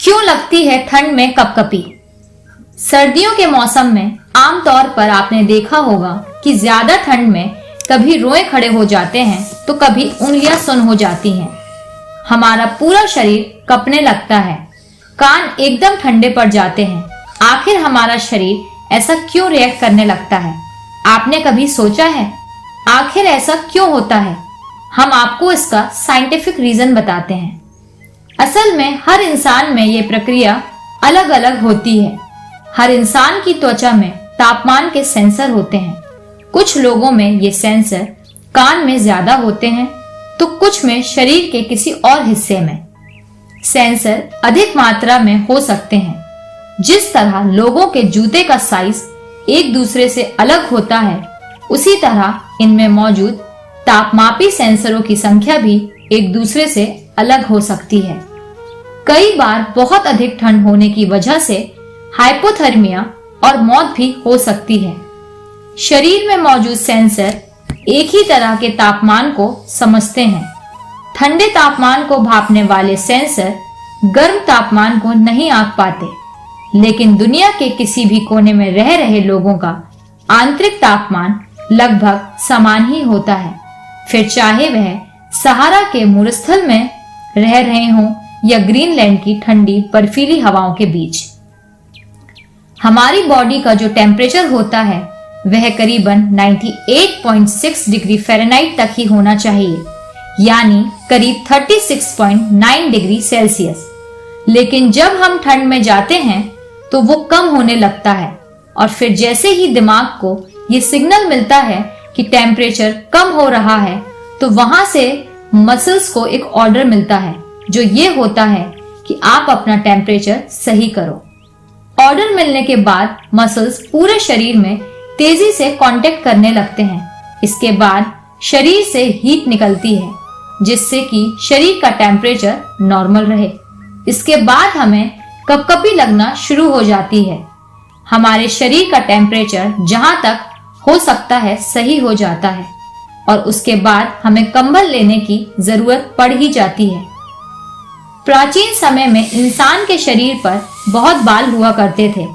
क्यों लगती है ठंड में कपकपी? सर्दियों के मौसम में आमतौर पर आपने देखा होगा कि ज्यादा ठंड में कभी रोए खड़े हो जाते हैं तो कभी उंगलियां सुन्न हो जाती हैं। हमारा पूरा शरीर कपने लगता है, कान एकदम ठंडे पड़ जाते हैं। आखिर हमारा शरीर ऐसा क्यों रिएक्ट करने लगता है? आपने कभी सोचा है आखिर ऐसा क्यों होता है? हम आपको इसका साइंटिफिक रीजन बताते हैं। असल में हर इंसान में ये प्रक्रिया अलग अलग होती है। हर इंसान की त्वचा में तापमान के सेंसर होते हैं। कुछ लोगों में ये सेंसर कान में ज्यादा होते हैं तो कुछ में शरीर के किसी और हिस्से में। सेंसर अधिक मात्रा में हो सकते हैं। जिस तरह लोगों के जूते का साइज एक दूसरे से अलग होता है, उसी तरह इनमें मौजूद तापमापी सेंसरों की संख्या भी एक दूसरे से अलग हो सकती है। कई बार बहुत अधिक ठंड होने की वजह से हाइपोथर्मिया और मौत भी हो सकती है। शरीर में मौजूद सेंसर एक ही तरह के तापमान को समझते हैं। ठंडे तापमान को भांपने वाले सेंसर गर्म तापमान को नहीं आंक पाते, लेकिन दुनिया के किसी भी कोने में रह रहे लोगों का आंतरिक तापमान लगभग समान ही होता है, फिर चाहे वह सहारा के मूलस्थल में रह रहे हों या ग्रीनलैंड की ठंडी बर्फीली हवाओं के बीच। हमारी बॉडी का जो टेम्परेचर होता है वह करीबन 98.6 डिग्री फ़ारेनहाइट तक ही होना चाहिए, यानी करीब 36.9 डिग्री सेल्सियस। लेकिन जब हम ठंड में जाते हैं तो वो कम होने लगता है और फिर जैसे ही दिमाग को ये सिग्नल मिलता है कि टेम्परेचर कम हो रहा है तो वहां से मसल्स को एक ऑर्डर मिलता है जो ये होता है कि आप अपना टेम्परेचर सही करो। ऑर्डर मिलने के बाद मसल्स पूरे शरीर में तेजी से कांटेक्ट करने लगते हैं। इसके बाद शरीर से हीट निकलती है जिससे कि शरीर का टेम्परेचर नॉर्मल रहे। इसके बाद हमें कपकपी लगना शुरू हो जाती है। हमारे शरीर का टेम्परेचर जहां तक हो सकता है सही हो जाता है और उसके बाद हमें कंबल लेने की जरूरत पड़ ही जाती है। प्राचीन समय में इंसान के शरीर पर बहुत बाल हुआ करते थे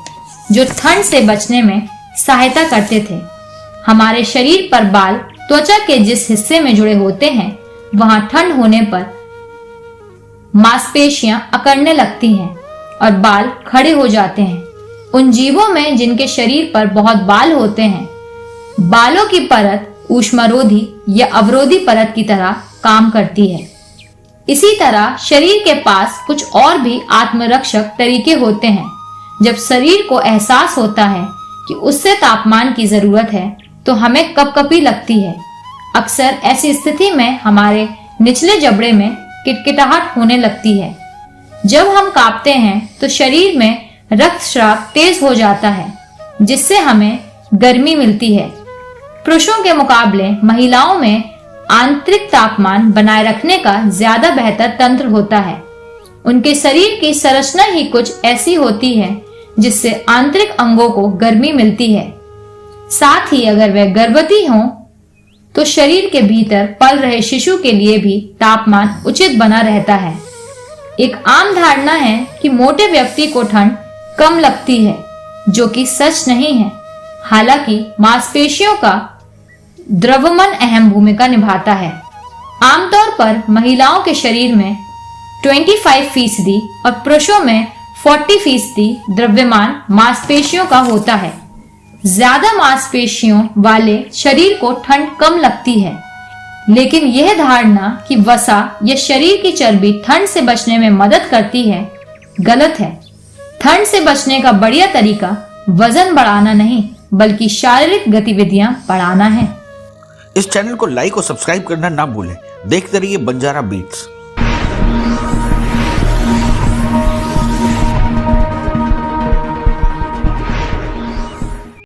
जो ठंड से बचने में सहायता करते थे। हमारे शरीर पर बाल त्वचा के जिस हिस्से में जुड़े होते हैं वहां ठंड होने पर मांसपेशियां अकड़ने लगती हैं और बाल खड़े हो जाते हैं। उन जीवों में जिनके शरीर पर बहुत बाल होते हैं, बालों की परत ऊष्मारोधी या अवरोधी परत की तरह काम करती है। इसी तरह शरीर के पास कुछ और भी आत्मरक्षक तरीके होते हैं। जब शरीर को एहसास होता है कि उससे तापमान की जरूरत है तो हमें कपकपी लगती है। अक्सर ऐसी स्थिति में हमारे निचले जबड़े में किटकिटाहट होने लगती है। जब हम कांपते हैं तो शरीर में रक्तस्राव तेज हो जाता है जिससे हमें गर्मी मिलती है। पुरुषों के मुकाबले महिलाओं में आंतरिक तापमान बनाए रखने का ज्यादा बेहतर तंत्र होता है। उनके शरीर की संरचना ही कुछ ऐसी होती है जिससे आंतरिक अंगों को गर्मी मिलती है। साथ ही अगर वह गर्भवती हों तो शरीर के भीतर पल रहे शिशु के लिए भी तापमान उचित बना रहता है। एक आम धारणा है कि मोटे व्यक्ति को ठंड कम लगती है, जो कि सच नहीं है। हालांकि मांसपेशियों का द्रव्यमान अहम भूमिका निभाता है। आमतौर पर महिलाओं के शरीर में 25% और पुरुषों में 40% द्रव्यमान मांसपेशियों का होता है। ज्यादा मांसपेशियों वाले शरीर को ठंड कम लगती है, लेकिन यह धारणा कि वसा या शरीर की चर्बी ठंड से बचने में मदद करती है गलत है। ठंड से बचने का बढ़िया तरीका वजन बढ़ाना नहीं बल्कि शारीरिक गतिविधियां बढ़ाना है। इस चैनल को लाइक और सब्सक्राइब करना ना भूलें। देखते रहिए बंजारा बीट्स।